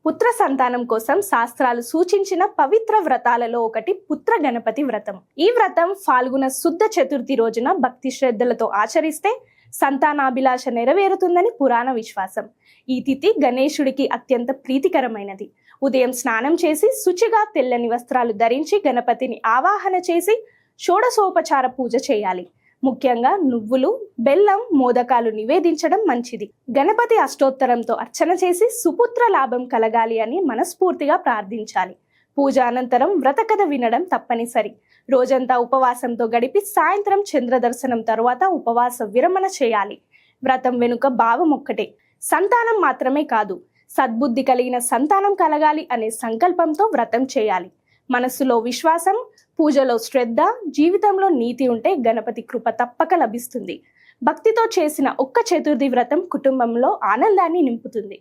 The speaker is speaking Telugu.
పుత్ర సంతానం కోసం శాస్త్రాలు సూచించిన పవిత్ర వ్రతాలలో ఒకటి పుత్ర గణపతి వ్రతం. ఈ వ్రతం ఫాల్గుణ శుద్ధ చతుర్థి రోజున భక్తి శ్రద్ధలతో ఆచరిస్తే సంతానాభిలాష నెరవేరుతుందని పురాణ విశ్వాసం. ఈ తిథి గణేశుడికి అత్యంత ప్రీతికరమైనది. ఉదయం స్నానం చేసి శుచిగా తెల్లని వస్త్రాలు ధరించి గణపతిని ఆవాహన చేసి షోడశోపచార పూజ చేయాలి. ముఖ్యంగా నువ్వులు, బెల్లం, మోదకాలు నివేదించడం మంచిది. గణపతి అష్టోత్తరంతో అర్చన చేసి సుపుత్ర లాభం కలగాలి అని మనస్ఫూర్తిగా ప్రార్థించాలి. పూజ అనంతరం వ్రత కథ వినడం తప్పనిసరి. రోజంతా ఉపవాసంతో గడిపి సాయంత్రం చంద్ర దర్శనం తరువాత ఉపవాస విరమణ చేయాలి. వ్రతం వెనుక భావం ఒక్కటే, సంతానం మాత్రమే కాదు, సద్బుద్ధి కలిగిన సంతానం కలగాలి అనే సంకల్పంతో వ్రతం చేయాలి. మనస్సులో విశ్వాసం, పూజలో శ్రద్ధ, జీవితంలో నీతి ఉంటే గణపతి కృప తప్పక లభిస్తుంది. భక్తితో చేసిన ఒక్క చతుర్థి వ్రతం కుటుంబంలో ఆనందాన్ని నింపుతుంది.